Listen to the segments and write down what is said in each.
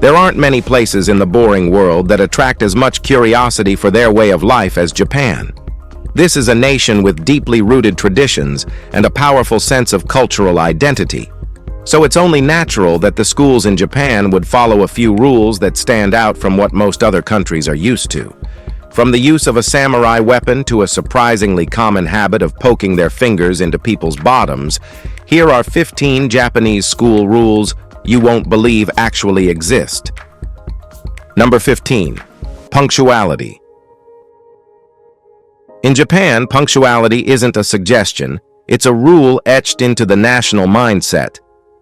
There aren't many places in the boring world that attract as much curiosity for their way of life as Japan. This is a nation with deeply rooted traditions and a powerful sense of cultural identity. So it's only natural that the schools in Japan would follow a few rules that stand out from what most other countries are used to. From the use of a samurai weapon to a surprisingly common habit of poking their fingers into people's bottoms, here are 15 Japanese school rules you won't believe actually exist. Number 15. Punctuality. In Japan, punctuality isn't a suggestion, it's a rule etched into the national mindset.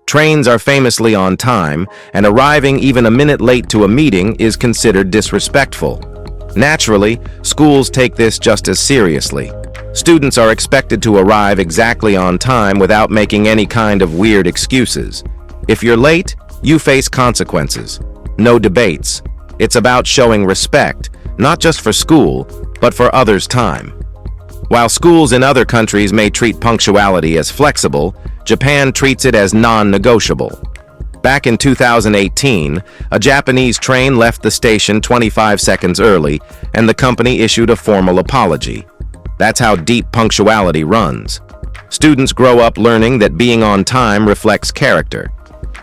Trains are famously on time, and arriving even a minute late to a meeting is considered disrespectful. Naturally, schools take this just as seriously. Students are expected to arrive exactly on time without making any kind of weird excuses. If you're late, you face consequences. No debates. It's about showing respect, not just for school, but for others' time. While schools in other countries may treat punctuality as flexible, Japan treats it as non-negotiable. Back in 2018, a Japanese train left the station 25 seconds early, and the company issued a formal apology. That's how deep punctuality runs. Students grow up learning that being on time reflects character.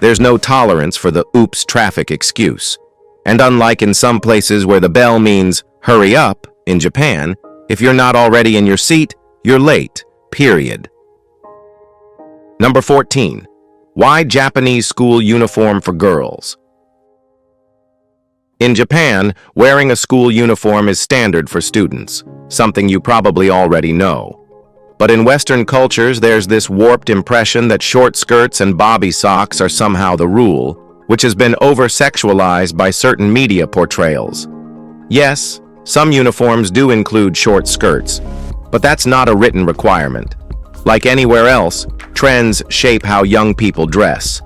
There's no tolerance for the oops traffic excuse. And unlike in some places where the bell means hurry up, in Japan, if you're not already in your seat, you're late, period. Number 14. Why Japanese school uniform for girls? In Japan, wearing a school uniform is standard for students, something you probably already know. But in Western cultures, there's this warped impression that short skirts and bobby socks are somehow the rule, which has been over-sexualized by certain media portrayals. Yes, some uniforms do include short skirts, but that's not a written requirement. Like anywhere else, trends shape how young people dress.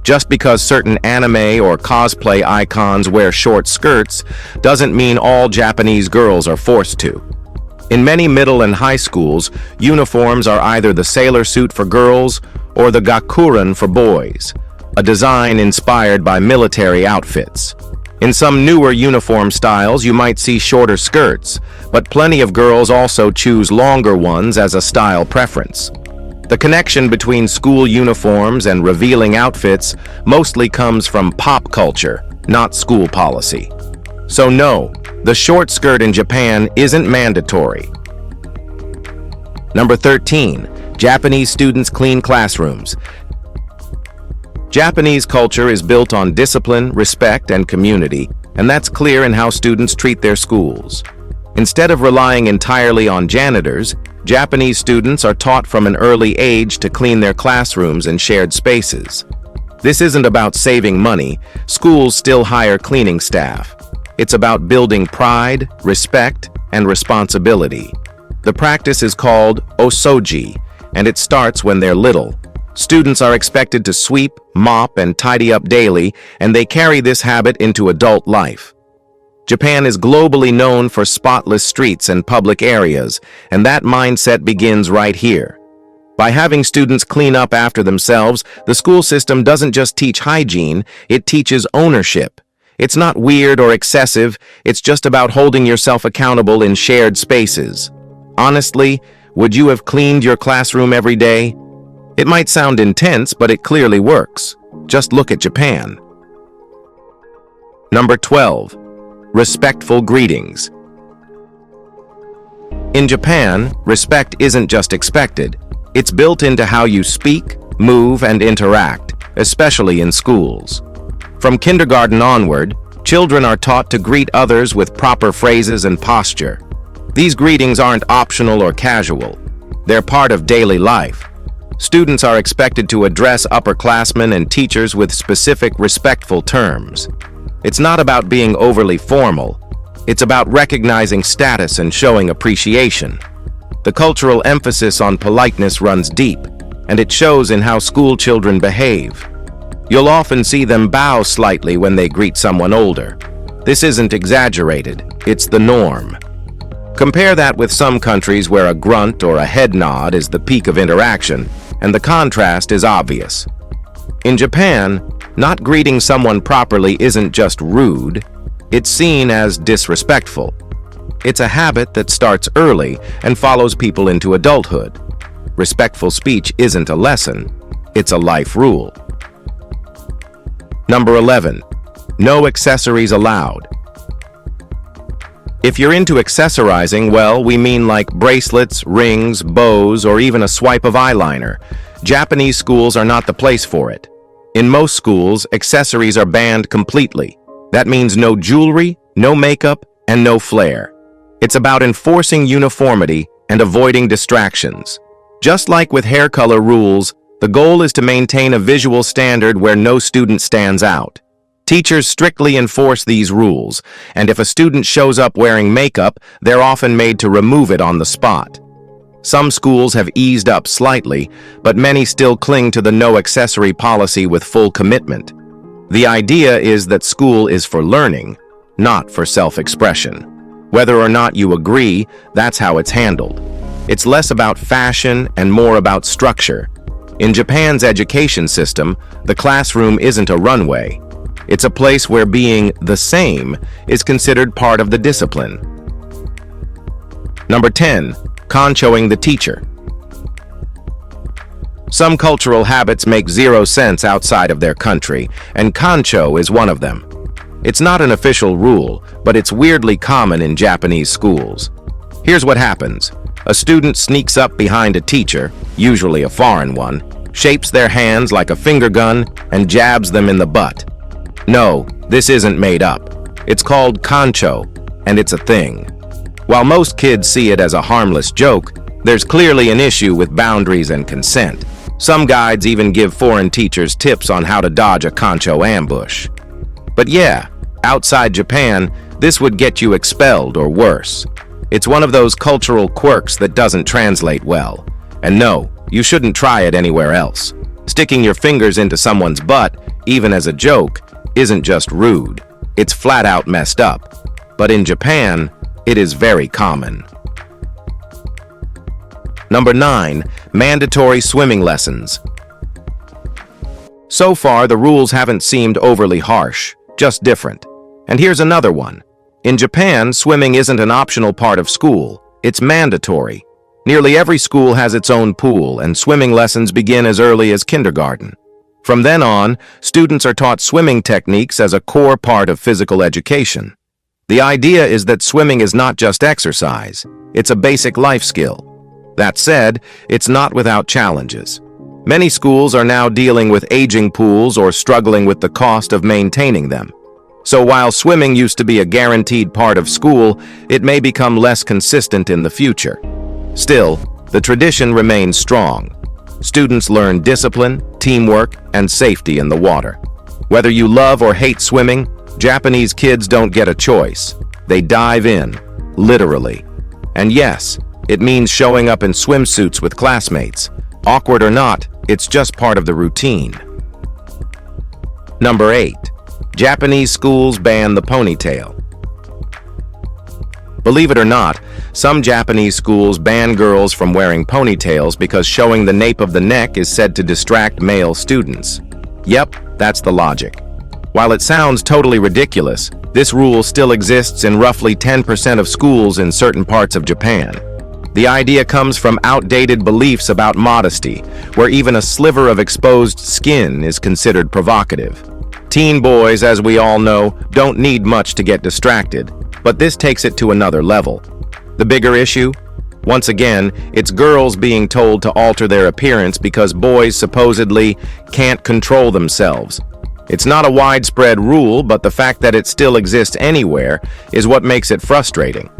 Just because certain anime or cosplay icons wear short skirts doesn't mean all Japanese girls are forced to. In many middle and high schools, uniforms are either the sailor suit for girls or the gakuran for boys, a design inspired by military outfits. In some newer uniform styles, you might see shorter skirts, but plenty of girls also choose longer ones as a style preference. The connection between school uniforms and revealing outfits mostly comes from pop culture, not school policy. So no, the short skirt in Japan isn't mandatory. Number 13. Japanese students clean classrooms. Japanese culture is built on discipline, respect, and community, and that's clear in how students treat their schools. Instead of relying entirely on janitors, Japanese students are taught from an early age to clean their classrooms and shared spaces. This isn't about saving money. Schools still hire cleaning staff. It's about building pride, respect, and responsibility. The practice is called osoji, and it starts when they're little. Students are expected to sweep, mop, and tidy up daily, and they carry this habit into adult life. Japan is globally known for spotless streets and public areas, and that mindset begins right here. By having students clean up after themselves, the school system doesn't just teach hygiene, it teaches ownership. It's not weird or excessive, it's just about holding yourself accountable in shared spaces. Honestly, would you have cleaned your classroom every day? It might sound intense, but it clearly works. Just look at Japan. Number 12. Respectful greetings. In Japan, respect isn't just expected. It's built into how you speak, move, and interact, especially in schools. From kindergarten onward, children are taught to greet others with proper phrases and posture. These greetings aren't optional or casual. They're part of daily life. Students are expected to address upperclassmen and teachers with specific, respectful terms. It's not about being overly formal. It's about recognizing status and showing appreciation. The cultural emphasis on politeness runs deep, and it shows in how school children behave. You'll often see them bow slightly when they greet someone older. This isn't exaggerated, it's the norm. Compare that with some countries where a grunt or a head nod is the peak of interaction, and the contrast is obvious. In Japan, not greeting someone properly isn't just rude, it's seen as disrespectful. It's a habit that starts early and follows people into adulthood. Respectful speech isn't a lesson, it's a life rule. Number 11. No accessories allowed. If you're into accessorizing, well, we mean like bracelets, rings, bows, or even a swipe of eyeliner. Japanese schools are not the place for it. In most schools, accessories are banned completely. That means no jewelry, no makeup, and no flair. It's about enforcing uniformity and avoiding distractions. Just like with hair color rules, the goal is to maintain a visual standard where no student stands out. Teachers strictly enforce these rules, and if a student shows up wearing makeup, they're often made to remove it on the spot. Some schools have eased up slightly, but many still cling to the no accessory policy with full commitment. The idea is that school is for learning, not for self-expression. Whether or not you agree, that's how it's handled. It's less about fashion and more about structure. In Japan's education system, the classroom isn't a runway. It's a place where being the same is considered part of the discipline. Number 10. Conchoing the teacher. Some cultural habits make zero sense outside of their country, and concho is one of them. It's not an official rule, but it's weirdly common in Japanese schools. Here's what happens. A student sneaks up behind a teacher, usually a foreign one, shapes their hands like a finger gun, and jabs them in the butt. No, this isn't made up. It's called concho, and it's a thing. While most kids see it as a harmless joke, there's clearly an issue with boundaries and consent. Some guides even give foreign teachers tips on how to dodge a concho ambush. But yeah, outside Japan, this would get you expelled or worse. It's one of those cultural quirks that doesn't translate well. And no, you shouldn't try it anywhere else. Sticking your fingers into someone's butt, even as a joke, isn't just rude. It's flat out messed up. But in Japan, it is very common. Number 9. Mandatory swimming lessons. So far, the rules haven't seemed overly harsh, just different. And here's another one. In Japan, swimming isn't an optional part of school. It's mandatory. Nearly every school has its own pool, and swimming lessons begin as early as kindergarten. From then on, students are taught swimming techniques as a core part of physical education. The idea is that swimming is not just exercise, it's a basic life skill. That said, it's not without challenges. Many schools are now dealing with aging pools or struggling with the cost of maintaining them. So while swimming used to be a guaranteed part of school, it may become less consistent in the future. Still, the tradition remains strong. Students learn discipline, teamwork, and safety in the water. Whether you love or hate swimming, Japanese kids don't get a choice. They dive in, literally. And yes, it means showing up in swimsuits with classmates. Awkward or not, it's just part of the routine. Number 8. Japanese schools ban the ponytail. Believe it or not, some Japanese schools ban girls from wearing ponytails because showing the nape of the neck is said to distract male students. Yep, that's the logic. While it sounds totally ridiculous, this rule still exists in roughly 10% of schools in certain parts of Japan. The idea comes from outdated beliefs about modesty, where even a sliver of exposed skin is considered provocative. Teen boys, as we all know, don't need much to get distracted, but this takes it to another level. The bigger issue? Once again, it's girls being told to alter their appearance because boys supposedly can't control themselves. It's not a widespread rule, but the fact that it still exists anywhere is what makes it frustrating.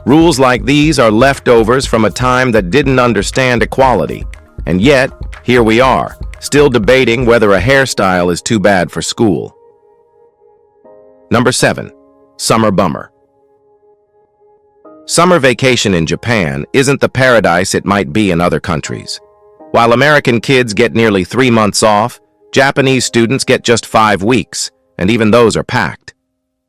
Rules like these are leftovers from a time that didn't understand equality. And yet, here we are, still debating whether a hairstyle is too bad for school. Number 7. Summer bummer. Summer vacation in Japan isn't the paradise it might be in other countries. While American kids get nearly 3 months off, Japanese students get just 5 weeks, and even those are packed.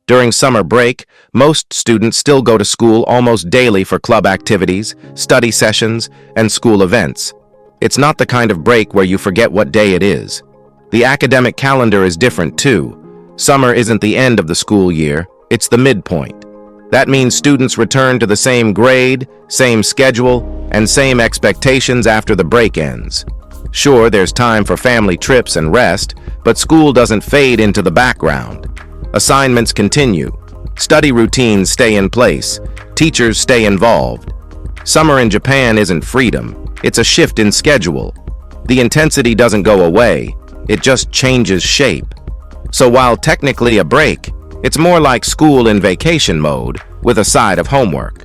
During summer break, most students still go to school almost daily for club activities, study sessions, and school events. It's not the kind of break where you forget what day it is. The academic calendar is different too. Summer isn't the end of the school year, it's the midpoint. That means students return to the same grade, same schedule, and same expectations after the break ends. Sure, there's time for family trips and rest, but school doesn't fade into the background. Assignments continue. Study routines stay in place. Teachers stay involved. Summer in Japan isn't freedom, it's a shift in schedule. The intensity doesn't go away, it just changes shape. So while technically a break, it's more like school in vacation mode with a side of homework.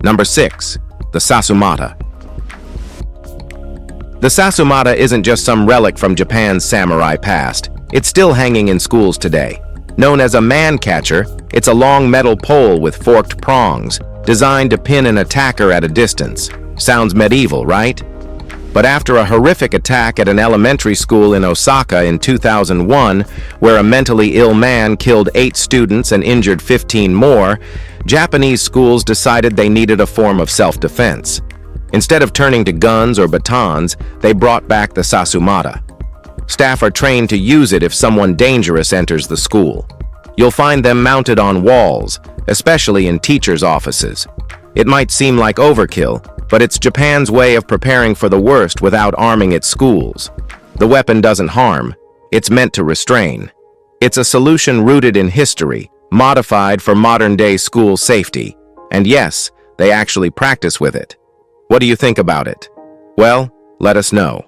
Number 6. The Sasumata. The Sasumata isn't just some relic from Japan's samurai past. It's still hanging in schools today. Known as a man catcher, it's a long metal pole with forked prongs, designed to pin an attacker at a distance. Sounds medieval, right? But after a horrific attack at an elementary school in Osaka in 2001, where a mentally ill man killed 8 students and injured 15 more, Japanese schools decided they needed a form of self-defense. Instead of turning to guns or batons, they brought back the Sasumata. Staff are trained to use it if someone dangerous enters the school. You'll find them mounted on walls, especially in teachers' offices. It might seem like overkill, but it's Japan's way of preparing for the worst without arming its schools. The weapon doesn't harm, it's meant to restrain. It's a solution rooted in history, modified for modern-day school safety. And yes, they actually practice with it. What do you think about it? Well, let us know.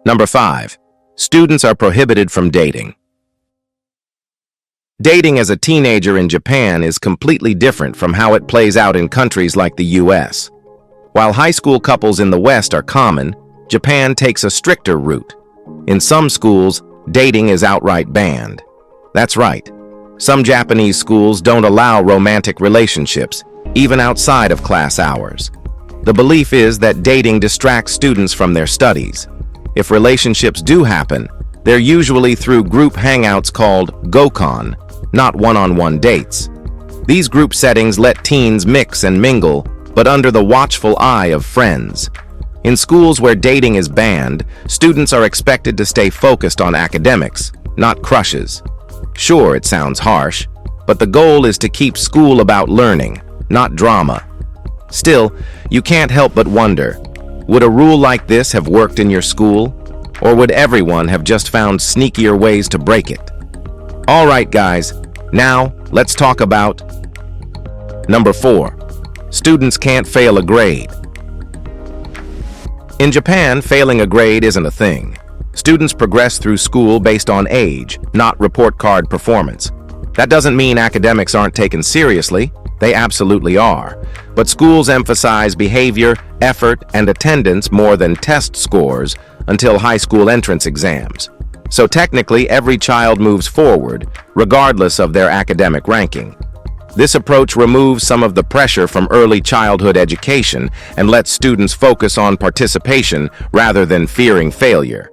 Number 5. Students are prohibited from dating. Dating as a teenager in Japan is completely different from how it plays out in countries like the US. While high school couples in the West are common, Japan takes a stricter route. In some schools, dating is outright banned. That's right. Some Japanese schools don't allow romantic relationships, even outside of class hours. The belief is that dating distracts students from their studies. If relationships do happen, they're usually through group hangouts called gokon, not one-on-one dates. These group settings let teens mix and mingle, but under the watchful eye of friends. In schools where dating is banned, students are expected to stay focused on academics, not crushes. Sure, it sounds harsh, but the goal is to keep school about learning, not drama. Still, you can't help but wonder, would a rule like this have worked in your school? Or would everyone have just found sneakier ways to break it? All right, guys, now let's talk about Number 4. Students can't fail a grade. In Japan, failing a grade isn't a thing. Students progress through school based on age, not report card performance. That doesn't mean academics aren't taken seriously. They absolutely are. But schools emphasize behavior, effort, and attendance more than test scores until high school entrance exams. So technically, every child moves forward, regardless of their academic ranking. This approach removes some of the pressure from early childhood education and lets students focus on participation rather than fearing failure.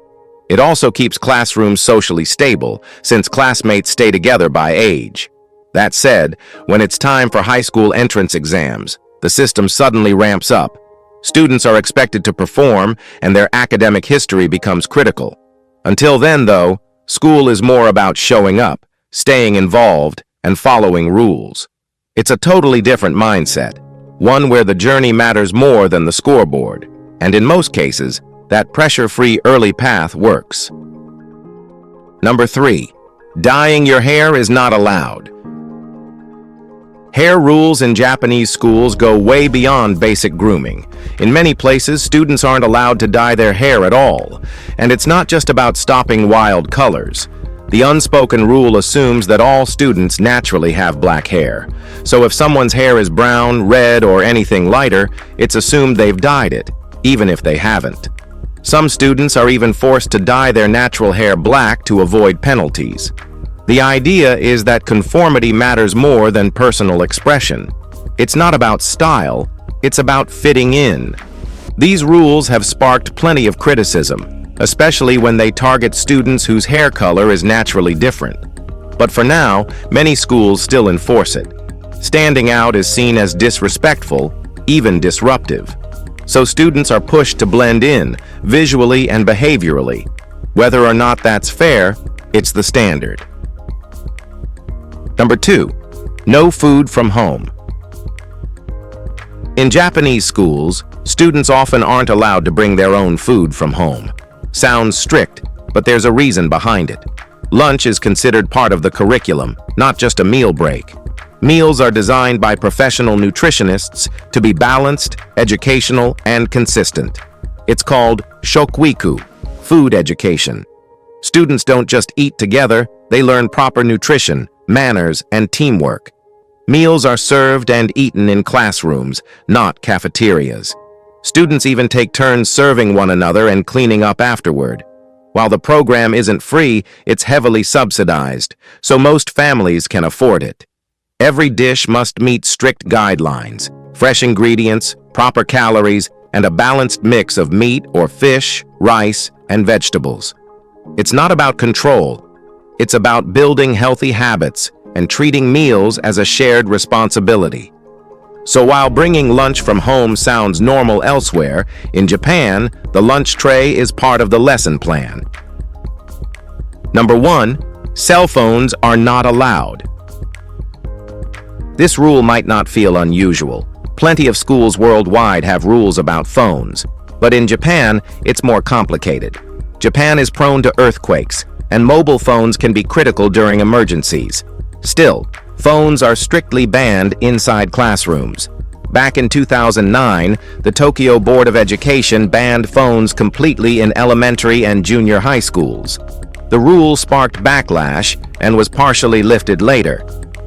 It also keeps classrooms socially stable, since classmates stay together by age. That said, when it's time for high school entrance exams, the system suddenly ramps up. Students are expected to perform, and their academic history becomes critical. Until then, though, school is more about showing up, staying involved, and following rules. It's a totally different mindset, one where the journey matters more than the scoreboard, and in most cases, that pressure-free early path works. Number 3. Dyeing your hair is not allowed. Hair rules in Japanese schools go way beyond basic grooming. In many places, students aren't allowed to dye their hair at all, and it's not just about stopping wild colors. The unspoken rule assumes that all students naturally have black hair. So if someone's hair is brown, red, or anything lighter, it's assumed they've dyed it, even if they haven't. Some students are even forced to dye their natural hair black to avoid penalties. The idea is that conformity matters more than personal expression. It's not about style, it's about fitting in. These rules have sparked plenty of criticism, especially when they target students whose hair color is naturally different. But for now, many schools still enforce it. Standing out is seen as disrespectful, even disruptive. So students are pushed to blend in, visually and behaviorally. Whether or not that's fair, it's the standard. Number 2. No food from home. In Japanese schools, students often aren't allowed to bring their own food from home. Sounds strict, but there's a reason behind it. Lunch is considered part of the curriculum, not just a meal break. Meals are designed by professional nutritionists to be balanced, educational, and consistent. It's called shokuiku, food education. Students don't just eat together, they learn proper nutrition, manners, and teamwork. Meals are served and eaten in classrooms, not cafeterias. Students even take turns serving one another and cleaning up afterward. While the program isn't free, it's heavily subsidized, so most families can afford it. Every dish must meet strict guidelines, fresh ingredients, proper calories, and a balanced mix of meat or fish, rice, and vegetables. It's not about control. It's about building healthy habits and treating meals as a shared responsibility. So while bringing lunch from home sounds normal elsewhere, in Japan, the lunch tray is part of the lesson plan. Number 1. Cell phones are not allowed. This rule might not feel unusual. Plenty of schools worldwide have rules about phones, but in Japan, it's more complicated. Japan is prone to earthquakes, and mobile phones can be critical during emergencies. Still, phones are strictly banned inside classrooms. Back in 2009, the Tokyo Board of Education banned phones completely in elementary and junior high schools. The rule sparked backlash and was partially lifted later,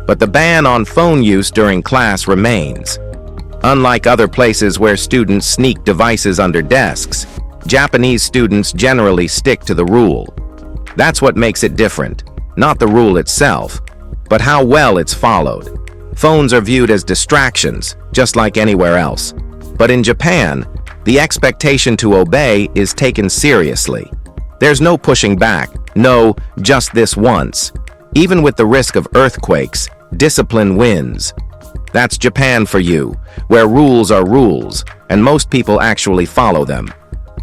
but the ban on phone use during class remains. Unlike other places where students sneak devices under desks, Japanese students generally stick to the rule. That's what makes it different, not the rule itself, but how well it's followed. Phones are viewed as distractions, just like anywhere else. But in Japan, the expectation to obey is taken seriously. There's no pushing back, no, just this once. Even with the risk of earthquakes, discipline wins. That's Japan for you, where rules are rules, and most people actually follow them.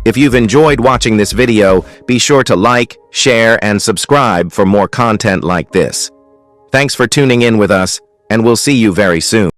If you've enjoyed watching this video, be sure to like, share, and subscribe for more content like this. Thanks for tuning in with us, and we'll see you very soon.